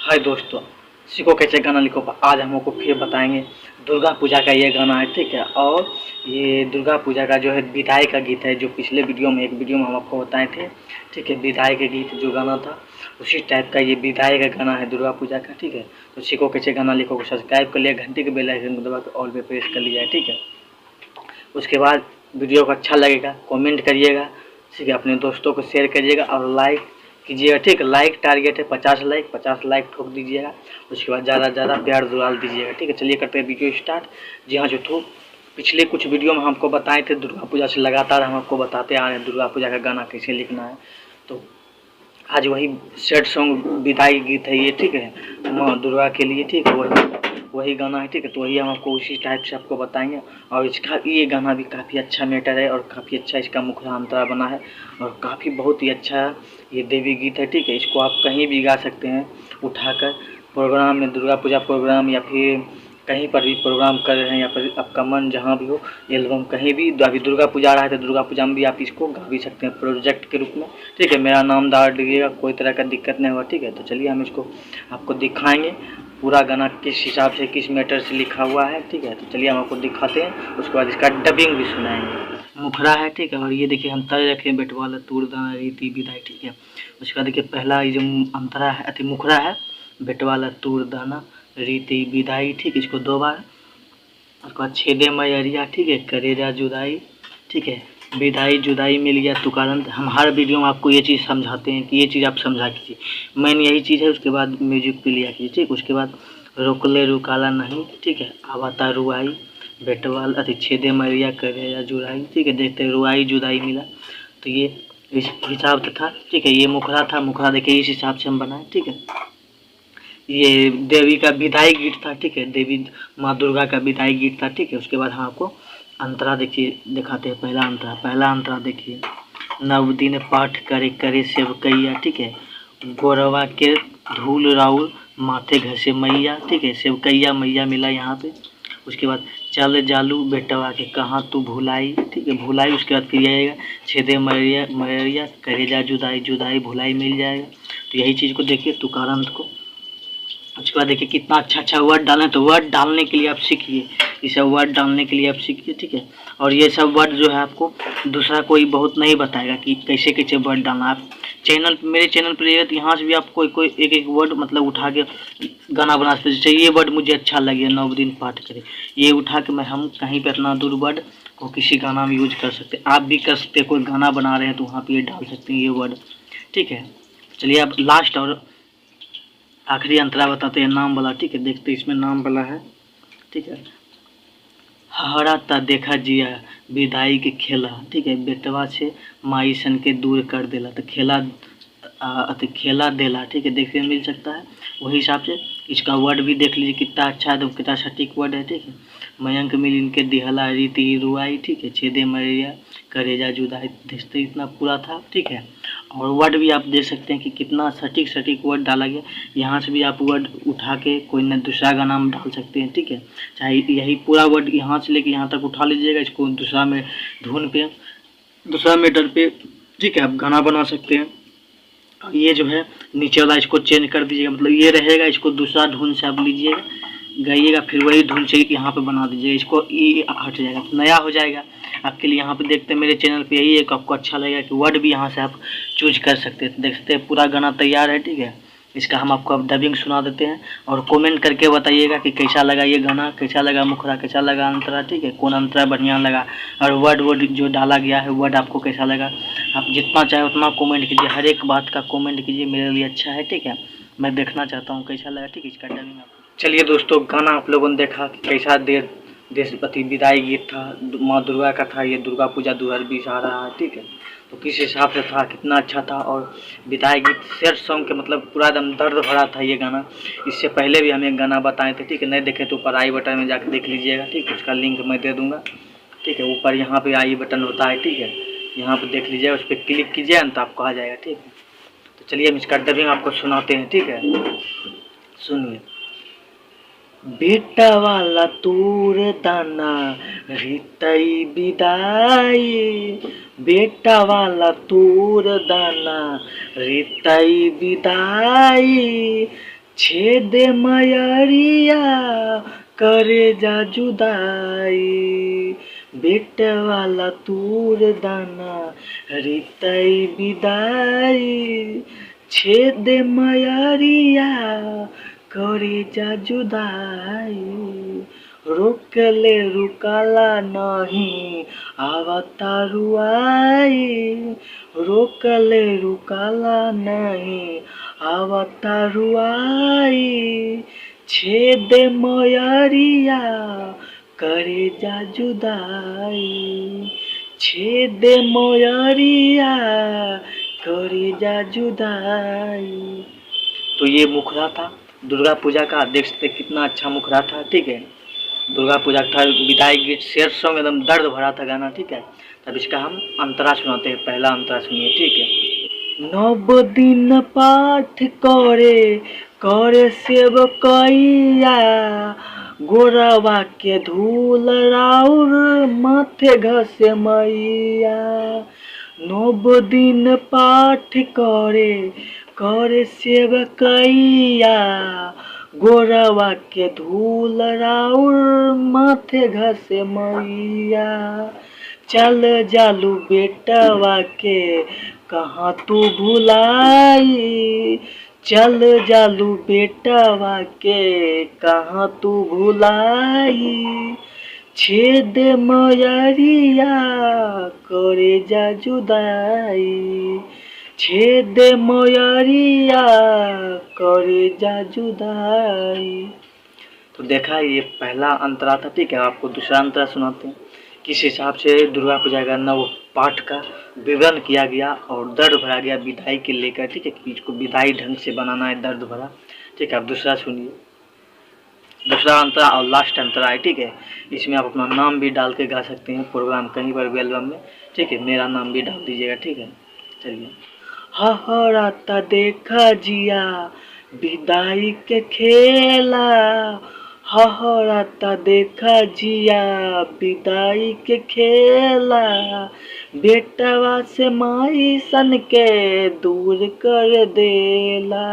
हाय दोस्तों, सीखो कैसे गाना लिखो। आज हम आपको फिर बताएंगे दुर्गा पूजा का ये गाना है, ठीक है। और ये दुर्गा पूजा का जो है विदाई का गीत है, जो पिछले वीडियो में हम आपको बताए थे, ठीक है। विदाई का गीत जो गाना था उसी टाइप का ये विदाई का गाना है दुर्गा पूजा का, ठीक है। तो सीखो कैसे गाना लिखो को सब्सक्राइब कर लिया, घंटे के बेल आइकन को दबा कर ऑल पे प्रेस कर लिया है, ठीक है। उसके बाद वीडियो को अच्छा लगेगा कमेंट करिएगा, ठीक है। अपने दोस्तों को शेयर करिएगा और लाइक कीजिएगा, ठीक है। लाइक टारगेट है 50 लाइक ठोक दीजिएगा। उसके बाद ज़्यादा से ज़्यादा प्यार दुलाल दीजिएगा, ठीक है। चलिए करते हैं वीडियो स्टार्ट। जी हाँ, जो तो पिछले कुछ वीडियो में हमको बताए थे दुर्गा पूजा से लगातार हम आपको बताते आ रहे हैं दुर्गा पूजा का गाना कैसे लिखना है। तो आज वही सैड सॉन्ग विदाई गीत है ये, ठीक है। माँ दुर्गा के लिए, ठीक है। वही गाना है, ठीक है। तो वही हम आपको उसी टाइप से आपको बताएंगे। और इसका ये गाना भी काफ़ी अच्छा मैटर है और काफ़ी अच्छा इसका मुखड़ा अंतरा बना है और काफ़ी बहुत ही अच्छा ये देवी गीत है, ठीक है। इसको आप कहीं भी गा सकते हैं उठाकर, प्रोग्राम में, दुर्गा पूजा प्रोग्राम या फिर कहीं पर भी प्रोग्राम कर रहे हैं या फिर आपका मन जहाँ भी हो, एल्बम कहीं भी। अभी दुर्गा पूजा आ रहा है तो दुर्गा पूजा में भी आप इसको गा भी सकते हैं प्रोजेक्ट के रूप में, ठीक है। मेरा नाम डाल दीजिएगा, कोई तरह का दिक्कत नहीं होगा, ठीक है। तो चलिए हम इसको आपको दिखाएंगे पूरा गाना किस हिसाब से किस मैटर से लिखा हुआ है, ठीक है। तो चलिए हम आपको दिखाते हैं, उसके बाद इसका डबिंग भी सुनाएंगे। मुखड़ा है, ठीक है। और ये देखिए हम तय रखे बेटवाल तूर दाना रीति विदाई, ठीक है। उसके बाद देखिए पहला ये जो अंतरा है अति मुखड़ा है, बेटवाला तूर दाना रीति विदाई, ठीक है। इसको 2 बार। उसके बाद छेदे मैरिया, ठीक है, करेजा जुदाई, ठीक है। विदाई जुदाई मिल गया तुकारन। हम हर वीडियो में आपको ये चीज़ समझाते हैं कि ये चीज़ आप समझा कीजिए, मेन यही चीज़ है। उसके बाद म्यूजिक पे लिया कीजिए, ठीक। उसके बाद रोकले रुकाला नहीं, ठीक है। आवाता रुआई बेटवाल अति छेदे मैरिया करेजा जुदाई, ठीक है। देखते रुआई जुदाई मिला, तो ये इस हिसाब से था, ठीक है। ये मुखड़ा था, मुखड़ा देखिए इस हिसाब से हम बनाए, ठीक है। ये देवी का विदाई गीत था, ठीक है। देवी माँ दुर्गा का विदाई गीत था, ठीक है। उसके बाद हम आपको अंतरा देखिए दिखाते हैं। पहला अंतरा देखिए। नव दिन पाठ करे करे सेवकैया, ठीक है। गोरवा के धूल राउल माथे घसे मैया, ठीक है। सेवकैया मैया मिला यहाँ पे। उसके बाद चल जालू बेटवा के कहाँ तू भुलाई, ठीक है। भुलाई। उसके बाद फिर आएगा छेदे मरिया मरिया करेजा जुदाई जुदाई भुलाई मिल जाएगा। तो यही चीज़ को देखिए तुकारांत को। उसके बाद देखिए कितना अच्छा अच्छा वर्ड डालें, तो वर्ड डालने के लिए आप सीखिए, ये सब वर्ड डालने के लिए आप सीखिए, ठीक है। और ये सब वर्ड जो है आपको दूसरा कोई बहुत नहीं बताएगा कि कैसे कैसे वर्ड डालना। आप चैनल मेरे चैनल पर रहिएगा तो यहाँ से भी आप कोई कोई एक एक वर्ड मतलब उठा के गाना बना सकते। जैसे ये वर्ड मुझे अच्छा लगे, 9 दिन पाठ करें, ये उठा के मैं हम कहीं पर अपना दूर वर्ड को किसी गाना में यूज कर सकते। आप भी कर सकते, कोई गाना बना रहे हैं तो वहाँ पर ये डाल सकते हैं ये वर्ड, ठीक है। चलिए अब लास्ट और आखिरी अंतरा बताते हैं नाम वाला, ठीक है। देखते इसमें नाम वाला है, ठीक है। हरा ता देखा जिया विदाई के खेला, ठीक है। बेटवा से माई सन के दूर कर देला, तो खेला तो खेला देला, ठीक है। देखने मिल सकता है वही हिसाब से। इसका वर्ड भी देख लीजिए कितना अच्छा है, तो कितना सटीक वर्ड है, ठीक है। मयंक मिल इनके दिहला रीति रुआई, ठीक है। छेदे मरिया करेजा जुदाई, देखते इतना पूरा था, ठीक है। और वर्ड भी आप देख सकते हैं कि कितना सटीक सटीक वर्ड डाला गया। यहाँ से भी आप वर्ड उठा के कोई न दूसरा गाना में डाल सकते हैं, ठीक है। चाहे यही पूरा वर्ड यहाँ से लेके यहाँ तक उठा लीजिएगा, इसको दूसरा में धुन पे दूसरा मीटर पे, ठीक है, आप गाना बना सकते हैं। ये जो है नीचे वाला इसको चेंज कर दीजिएगा, मतलब ये रहेगा, इसको दूसरा धुन से आप लीजिएगा गाइएगा, फिर वही धुन से यहाँ पे बना दीजिएगा, इसको ये हट जाएगा, नया हो जाएगा आपके लिए। यहाँ पे देखते हैं मेरे चैनल पे यही एक आपको अच्छा लगेगा कि वर्ड भी यहाँ से आप चूज कर सकते हैं। देखते हैं पूरा गाना तैयार है, ठीक है। इसका हम आपको अब डबिंग सुना देते हैं और कमेंट करके बताइएगा कि कैसा लगा ये गाना, कैसा लगा मुखड़ा, कैसा लगा अंतरा, ठीक है। कौन अंतरा बढ़िया लगा और वर्ड जो डाला गया है वर्ड आपको कैसा लगा। आप जितना चाहे उतना कमेंट कीजिए, हर एक बात का कमेंट कीजिए, मेरे लिए अच्छा है, ठीक है। मैं देखना चाहता हूँ कैसा लगा, ठीक है, इसका डबिंग आपको। चलिए दोस्तों, गाना आप लोगों ने देखा कि कैसा देशपति विदाई गीत था, माँ दुर्गा का था। ये दुर्गा पूजा 2020 आ रहा है, ठीक है। तो किस हिसाब से था, कितना अच्छा था। और विदाई गीत सैड सॉन्ग के मतलब पूरा एकदम दर्द भरा था ये गाना। इससे पहले भी हम एक गाना बताए थे, ठीक है। नहीं देखे तो ऊपर आई बटन में जाकर देख लीजिएगा, ठीक है। उसका लिंक मैं दे दूँगा, ठीक है। ऊपर यहाँ पे आई बटन होता है, ठीक है, यहाँ पे देख लीजिएगा, उस पर क्लिक कीजिए ना तो आपको आ जाएगा, ठीक है। तो चलिए हम इसका डबिंग आपको सुनाते हैं, ठीक है, सुनिए। बेटा वाला तूर दाना रीतई विदाई, बेटा वाला तूर दाना रीतई विदाई, छेद मयरिया करे जा जुदाई, बेटा वाला तूर दाना रीतई विदाई। छेद मयरिया करे जा जुदाई, रोकले रुकाला नहीं आवता रुआई, रोकले रुकाला नहीं आवता रुआई। छेद मयरिया करे जा जुदाई, छेद मयरिया करे जा जुदाई। तो ये मुखड़ा था दुर्गा पूजा का, देख सकते कितना अच्छा मुखड़ा था। ठीक है, दुर्गा पूजा का विदाई गीत शेर सॉन्ग एकदम दर्द भरा था गाना। ठीक है, तब इसका हम अंतरा सुनाते हैं। पहला अंतरा सुनिए। ठीक है। 9 दिन पाठ करे करे सेवकैया, गोरवा के धूल राउर माथे घसे मैया। 9 दिन पाठ करे करे सेवकैया, गोरवा के धूल राउर माथे घसे मैया। चल जालू बेटवा के कहाँ तू भुलाई, चल जालू बेटवा के कहाँ तू भुलाई। छेद मयरिया करे जा जुदाई, छेद मयरिया करे जा जुदाई। तो देखा ये पहला अंतरा था। ठीक है, आपको दूसरा अंतरा सुनाते हैं। किस हिसाब से दुर्गा पूजा का नव पाठ का विवरण किया गया और दर्द भरा गया विदाई के लेकर। ठीक है, कि इसको विदाई ढंग से बनाना है, दर्द भरा। ठीक है, आप दूसरा सुनिए। दूसरा अंतरा और लास्ट अंतरा है। ठीक है, इसमें आप अपना नाम भी डाल के गा सकते हैं प्रोग्राम कहीं पर भी एल्बम में। ठीक है, मेरा नाम भी डाल दीजिएगा। ठीक है, चलिए। हहराता देखा जिया विदाई के खेला, हहराता देखा जिया विदाई के खेला। बेटवा से माई सन के दूर कर देला,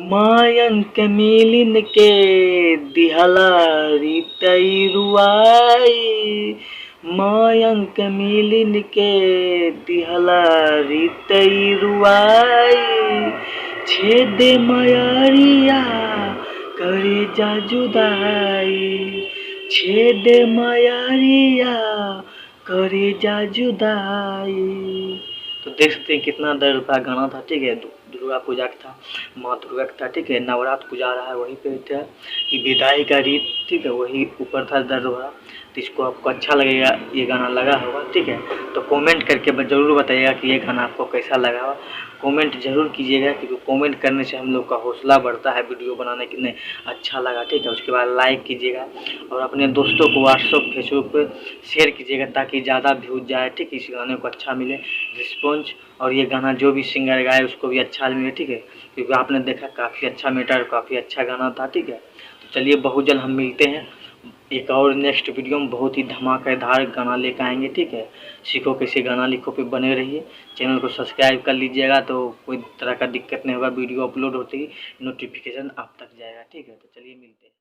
मायन के मिलिन के दिहला रीतई रुआई, मायंक मिलिन के दिहला रीतई रुआई। छेद मयरिया करे जा जुदाई, छेद मयरिया करे जा जुदाई। तो देख सकते हैं कितना दर्द का गाना था। ठीक है, दुर्गा पूजा का था, माँ दुर्गा का था। ठीक है, नवरात्र पूजा रहा है वहीं पे था कि विदाई का रीत। ठीक है, वही ऊपर था दर्द भरा। तो इसको आपको अच्छा लगेगा, ये गाना लगा होगा। ठीक है, तो कमेंट करके ज़रूर बताइएगा कि ये गाना आपको कैसा लगा हो। कमेंट ज़रूर कीजिएगा, क्योंकि कमेंट करने से हम लोग का हौसला बढ़ता है वीडियो बनाने के। नहीं अच्छा लगा, ठीक है, उसके बाद लाइक कीजिएगा और अपने दोस्तों को व्हाट्सअप फेसबुक पर शेयर कीजिएगा ताकि ज़्यादा व्यूज जाए। ठीक है, इस गाने को अच्छा मिले रिस्पॉन्स, और ये गाना जो भी सिंगर गाए उसको भी अच्छा मिले। ठीक है, क्योंकि आपने देखा काफ़ी अच्छा मैटर, काफ़ी अच्छा गाना था। ठीक है, तो चलिए बहुत जल्द हम मिलते हैं एक और नेक्स्ट वीडियो में, बहुत ही धमाकेदार गाना लेकर आएंगे। ठीक है, सीखो कैसे गाना लिखो पे बने रहिए। चैनल को सब्सक्राइब कर लीजिएगा तो कोई तरह का दिक्कत नहीं होगा, वीडियो अपलोड होते ही नोटिफिकेशन आप तक जाएगा। ठीक है, तो चलिए मिलते हैं।